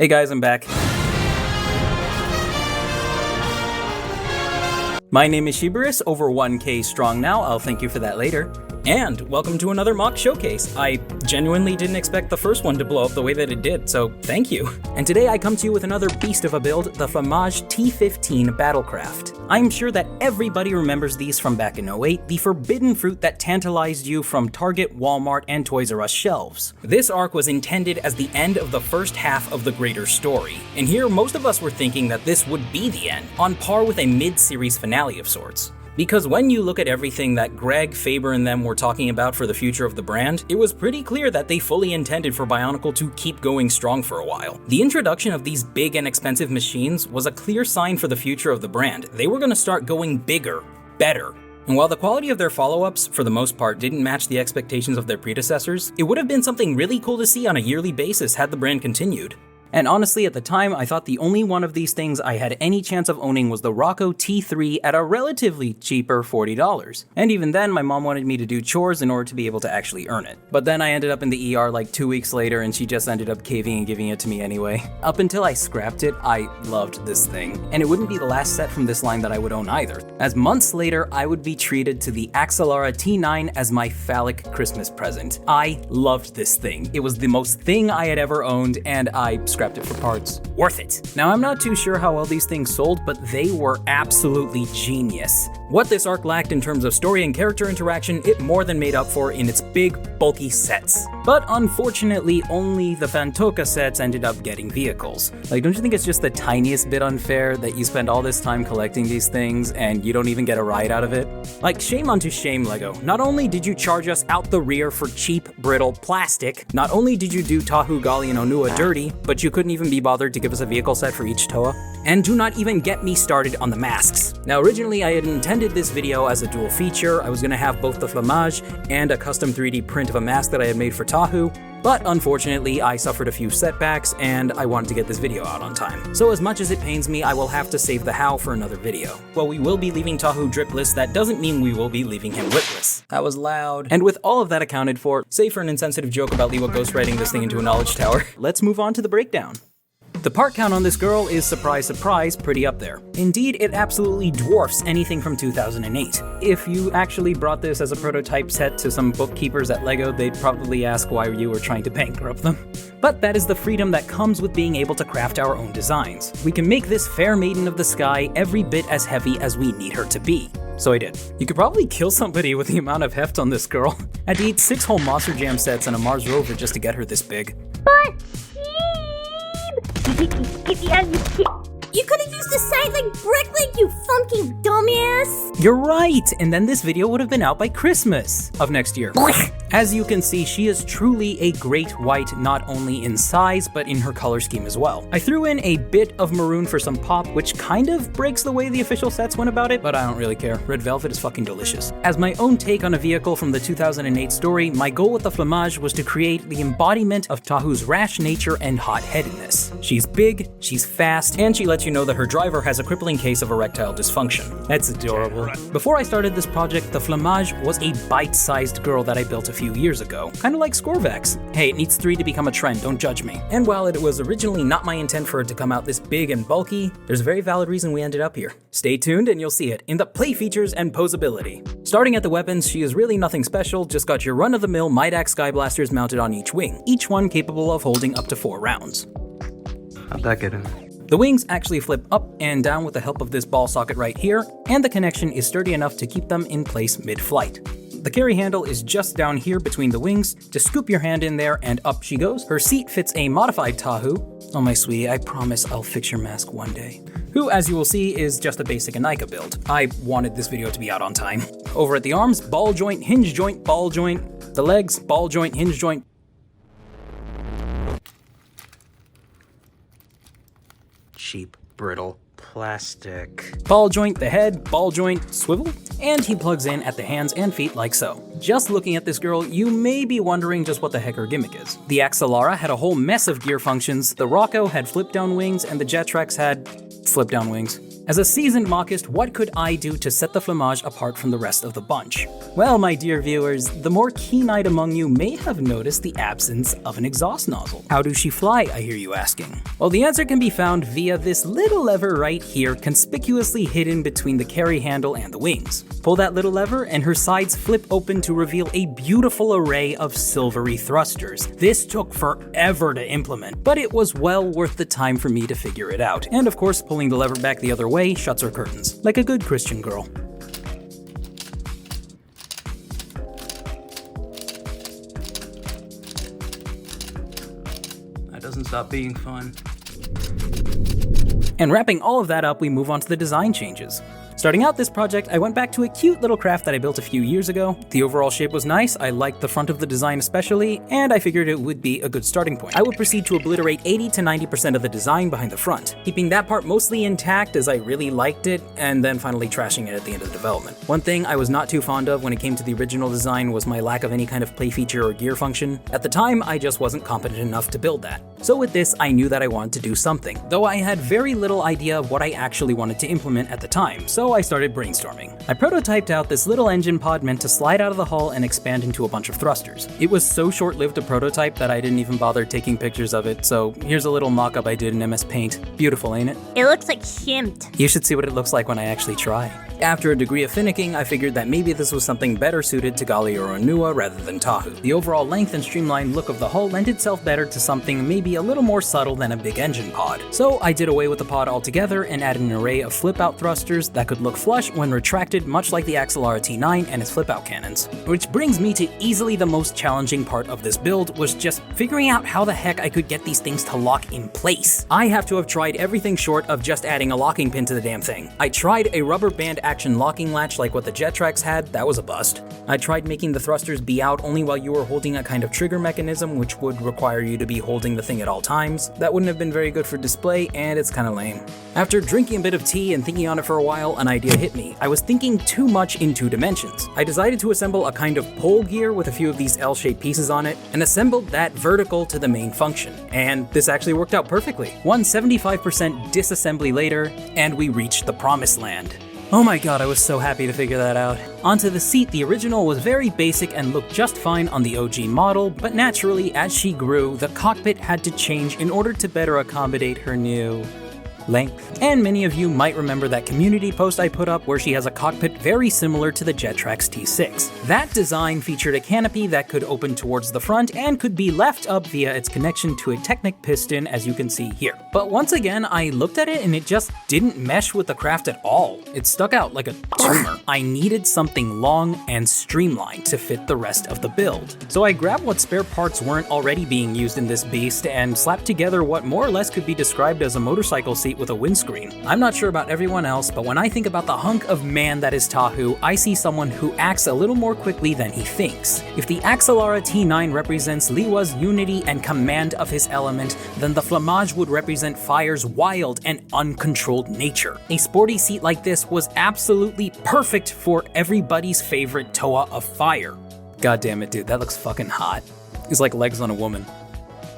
Hey guys, I'm back. My name is Shibarus, over 1K strong now, I'll thank you for that later. And welcome to another mock showcase. I genuinely didn't expect the first one to blow up the way that it did, so thank you. And today I come to you with another beast of a build, the FLAMMAGE T15 Battlecraft. I'm sure that everybody remembers these from back in 08, the forbidden fruit that tantalized you from Target, Walmart, and Toys R Us shelves. This arc was intended as the end of the first half of the greater story, and here most of us were thinking that this would be the end, on par with a mid-series finale of sorts. Because when you look at everything that Greg, Faber, and them were talking about for the future of the brand, it was pretty clear that they fully intended for Bionicle to keep going strong for a while. The introduction of these big and expensive machines was a clear sign for the future of the brand. They were going to start going bigger, better. And while the quality of their follow-ups, for the most part, didn't match the expectations of their predecessors, it would have been something really cool to see on a yearly basis had the brand continued. And honestly, at the time, I thought the only one of these things I had any chance of owning was the Rocco T3 at a relatively cheaper $40. And even then, my mom wanted me to do chores in order to be able to actually earn it. But then I ended up in the ER like 2 weeks later and she just ended up caving and giving it to me anyway. Up until I scrapped it, I loved this thing. And it wouldn't be the last set from this line that I would own either, as months later, I would be treated to the Axelara T9 as my phallic Christmas present. I loved this thing. It was the most thing I had ever owned, and I scrapped it for parts. Worth it. Now, I'm not too sure how well these things sold, but they were absolutely genius. What this arc lacked in terms of story and character interaction, it more than made up for in its big, bulky sets. But unfortunately, only the Fantoka sets ended up getting vehicles. Like, don't you think it's just the tiniest bit unfair that you spend all this time collecting these things and you don't even get a ride out of it? Like, shame unto shame, LEGO. Not only did you charge us out the rear for cheap, brittle plastic, not only did you do Tahu, Gali, and Onua dirty, but you couldn't even be bothered to give us a vehicle set for each Toa. And do not even get me started on the masks. Now, originally I had intended this video as a dual feature. I was gonna have both the FLAMMAGE and a custom 3D print of a mask that I had made for Tahu, but unfortunately I suffered a few setbacks and I wanted to get this video out on time. So as much as it pains me, I will have to save the how for another video. While we will be leaving Tahu dripless, that doesn't mean we will be leaving him whipless. That was loud. And with all of that accounted for, save for an insensitive joke about Liwa ghostwriting this thing into a knowledge tower, let's move on to the breakdown. The part count on this girl is, surprise surprise, pretty up there. Indeed, it absolutely dwarfs anything from 2008. If you actually brought this as a prototype set to some bookkeepers at LEGO, they'd probably ask why you were trying to bankrupt them. But that is the freedom that comes with being able to craft our own designs. We can make this fair maiden of the sky every bit as heavy as we need her to be. So I did. You could probably kill somebody with the amount of heft on this girl. I'd eat 6 whole Monster Jam sets and a Mars rover just to get her this big. But you could have used a site like Bricklink, you funky dumbass! You're right! And then this video would have been out by Christmas of next year. As you can see, she is truly a great white, not only in size, but in her color scheme as well. I threw in a bit of maroon for some pop, which kind of breaks the way the official sets went about it, but I don't really care. Red velvet is fucking delicious. As my own take on a vehicle from the 2008 story, my goal with the FLAMMAGE was to create the embodiment of Tahu's rash nature and hot-headedness. She's big, she's fast, and she lets you know that her driver has a crippling case of erectile dysfunction. That's adorable. Before I started this project, the FLAMMAGE was a bite-sized girl that I built a few years ago, kind of like Scorvax. Hey, it needs 3 to become a trend, don't judge me. And while it was originally not my intent for it to come out this big and bulky, there's a very valid reason we ended up here. Stay tuned and you'll see it in the play features and posability. Starting at the weapons, she is really nothing special, just got your run-of-the-mill Midax Sky Blasters mounted on each wing, each one capable of holding up to 4 rounds. How'd that get in? The wings actually flip up and down with the help of this ball socket right here, and the connection is sturdy enough to keep them in place mid-flight. The carry handle is just down here between the wings. Just scoop your hand in there and up she goes. Her seat fits a modified Tahu. Oh my sweetie, I promise I'll fix your mask one day. Who, as you will see, is just a basic Anika build. I wanted this video to be out on time. Over at the arms, ball joint, hinge joint, ball joint. The legs, ball joint, hinge joint. Cheap, brittle plastic. Ball joint, the head, ball joint, swivel, and he plugs in at the hands and feet like so. Just looking at this girl, you may be wondering just what the heck her gimmick is. The Axelara had a whole mess of gear functions, the Rocco had flip-down wings, and the Jetrex had flip-down wings. As a seasoned mockist, what could I do to set the FLAMMAGE apart from the rest of the bunch? Well, my dear viewers, the more keen-eyed among you may have noticed the absence of an exhaust nozzle. How does she fly, I hear you asking? Well, the answer can be found via this little lever right here, conspicuously hidden between the carry handle and the wings. Pull that little lever and her sides flip open to reveal a beautiful array of silvery thrusters. This took forever to implement, but it was well worth the time for me to figure it out. And of course, pulling the lever back the other way shuts her curtains, like a good Christian girl. That doesn't stop being fun. And wrapping all of that up, we move on to the design changes. Starting out this project, I went back to a cute little craft that I built a few years ago. The overall shape was nice, I liked the front of the design especially, and I figured it would be a good starting point. I would proceed to obliterate 80 to 90% of the design behind the front, keeping that part mostly intact as I really liked it, and then finally trashing it at the end of the development. One thing I was not too fond of when it came to the original design was my lack of any kind of play feature or gear function. At the time, I just wasn't competent enough to build that. So with this, I knew that I wanted to do something, though I had very little idea of what I actually wanted to implement at the time, so I started brainstorming. I prototyped out this little engine pod meant to slide out of the hull and expand into a bunch of thrusters. It was so short-lived a prototype that I didn't even bother taking pictures of it, so here's a little mock-up I did in MS Paint. Beautiful, ain't it? It looks like shimped. You should see what it looks like when I actually try. After a degree of finicking, I figured that maybe this was something better suited to Gali or Onua rather than Tahu. The overall length and streamlined look of the hull lent itself better to something maybe a little more subtle than a big engine pod. So I did away with the pod altogether and added an array of flip-out thrusters that could look flush when retracted, much like the Axelara T9 and its flip-out cannons. Which brings me to easily the most challenging part of this build, was just figuring out how the heck I could get these things to lock in place. I have to have tried everything short of just adding a locking pin to the damn thing. I tried a rubber band action locking latch like what the Jetrax had, that was a bust. I tried making the thrusters be out only while you were holding a kind of trigger mechanism which would require you to be holding the thing at all times. That wouldn't have been very good for display, and it's kinda lame. After drinking a bit of tea and thinking on it for a while, an idea hit me. I was thinking too much in 2 dimensions. I decided to assemble a kind of pole gear with a few of these L-shaped pieces on it, and assembled that vertical to the main function. And this actually worked out perfectly. 175% disassembly later, and we reached the promised land. Oh my god, I was so happy to figure that out. Onto the seat, the original was very basic and looked just fine on the OG model, but naturally, as she grew, the cockpit had to change in order to better accommodate her new length. And many of you might remember that community post I put up where she has a cockpit very similar to the Jetrax T6. That design featured a canopy that could open towards the front and could be left up via its connection to a Technic piston, as you can see here. But once again, I looked at it and it just didn't mesh with the craft at all. It stuck out like a tumor. I needed something long and streamlined to fit the rest of the build. So I grabbed what spare parts weren't already being used in this beast and slapped together what more or less could be described as a motorcycle seat with a windscreen. I'm not sure about everyone else, but when I think about the hunk of man that is Tahu, I see someone who acts a little more quickly than he thinks. If the Axelara T9 represents Liwa's unity and command of his element, then the FLAMMAGE would represent Fire's wild and uncontrolled nature. A sporty seat like this was absolutely perfect for everybody's favorite Toa of Fire. God damn it, dude, that looks fucking hot. It's like legs on a woman.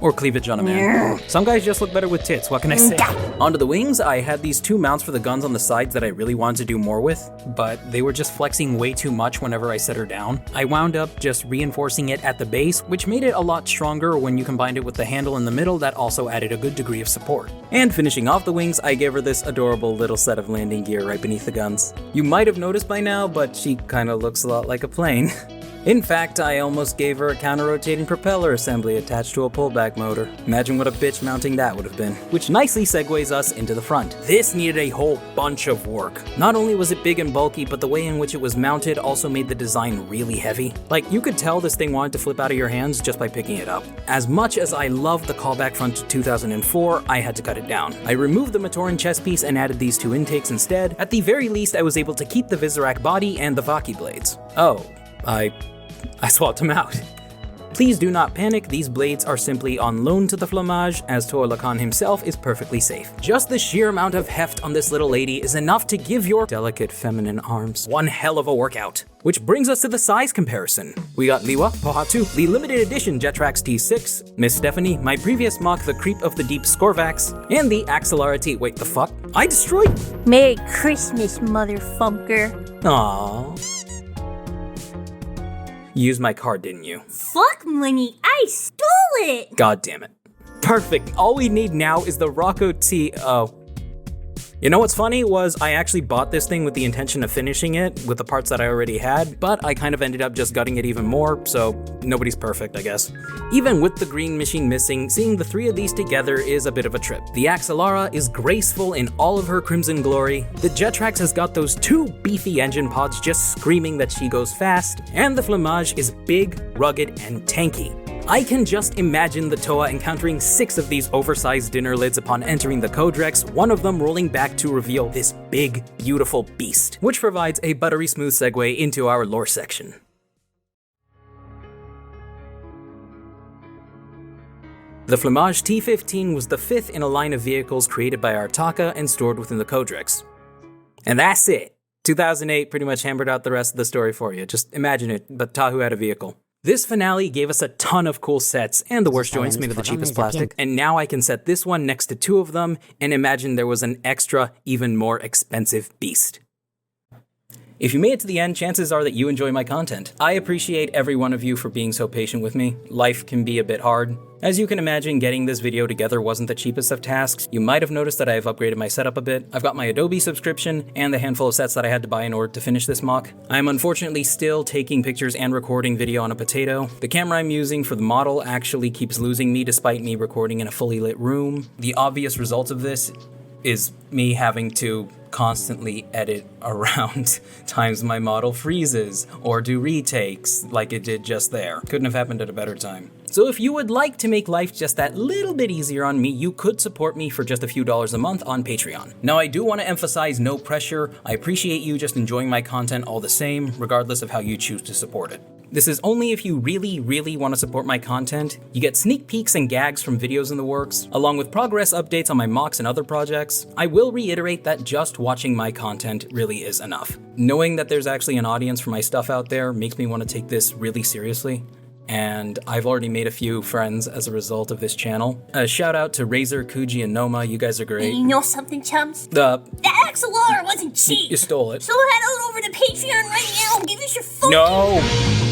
Or cleavage on a man. Some guys just look better with tits, what can I say? Onto the wings, I had these 2 mounts for the guns on the sides that I really wanted to do more with, but they were just flexing way too much whenever I set her down. I wound up just reinforcing it at the base, which made it a lot stronger when you combined it with the handle in the middle that also added a good degree of support. And finishing off the wings, I gave her this adorable little set of landing gear right beneath the guns. You might have noticed by now, but she kinda looks a lot like a plane. In fact, I almost gave her a counter-rotating propeller assembly attached to a pullback motor. Imagine what a bitch mounting that would have been. Which nicely segues us into the front. This needed a whole bunch of work. Not only was it big and bulky, but the way in which it was mounted also made the design really heavy. Like, you could tell this thing wanted to flip out of your hands just by picking it up. As much as I love the callback front to 2004, I had to cut it down. I removed the Matoran chest piece and added these 2 intakes instead. At the very least, I was able to keep the Vizirac body and the Vaki blades. Oh. I swapped them out. Please do not panic, these blades are simply on loan to the FLAMMAGE, as Toa himself is perfectly safe. Just the sheer amount of heft on this little lady is enough to give your delicate feminine arms one hell of a workout. Which brings us to the size comparison. We got Liwa, Pohatu, the limited edition Jetrax T6, Miss Stephanie, my previous mock the Creep of the Deep Scorvax, and the Axelara T. Wait, the fuck? I destroyed. Merry Christmas, motherfunker. Aww. You used my card, didn't you? Fuck money, I stole it! God damn it. Perfect. All we need now is the Rocco T. Oh. You know what's funny was I actually bought this thing with the intention of finishing it with the parts that I already had, but I kind of ended up just gutting it even more, so nobody's perfect, I guess. Even with the green machine missing, seeing the three of these together is a bit of a trip. The Axelara is graceful in all of her crimson glory, the Jetrax has got those two beefy engine pods just screaming that she goes fast, and the FLAMMAGE is big, rugged, and tanky. I can just imagine the Toa encountering 6 of these oversized dinner lids upon entering the Codex, one of them rolling back to reveal this big, beautiful beast, which provides a buttery smooth segue into our lore section. The FLAMMAGE T15 was the 5th in a line of vehicles created by Artaka and stored within the Codex. And that's it! 2008 pretty much hammered out the rest of the story for you. Just imagine it, but Tahu had a vehicle. This finale gave us a ton of cool sets and the worst joints made of the cheapest plastic, and now I can set this one next to 2 of them and imagine there was an extra, even more expensive beast. If you made it to the end, chances are that you enjoy my content. I appreciate every one of you for being so patient with me. Life can be a bit hard. As you can imagine, getting this video together wasn't the cheapest of tasks. You might have noticed that I have upgraded my setup a bit. I've got my Adobe subscription and the handful of sets that I had to buy in order to finish this mock. I am unfortunately still taking pictures and recording video on a potato. The camera I'm using for the model actually keeps losing me despite me recording in a fully lit room. The obvious result of this is me having to constantly edit around times my model freezes or do retakes like it did just there. Couldn't have happened at a better time. So if you would like to make life just that little bit easier on me, you could support me for just a few dollars a month on Patreon. Now I do want to emphasize no pressure. I appreciate you just enjoying my content all the same, regardless of how you choose to support it. This is only if you really want to support my content. You get sneak peeks and gags from videos in the works, along with progress updates on my mocks and other projects. I will reiterate that just watching my content really is enough. Knowing that there's actually an audience for my stuff out there makes me want to take this really seriously. And I've already made a few friends as a result of this channel. A shout out to Razor, Kuji, and Noma, you guys are great. You know something, chums? That Axelara wasn't cheap! You stole it. So head on over to Patreon right now and give us your phone. No!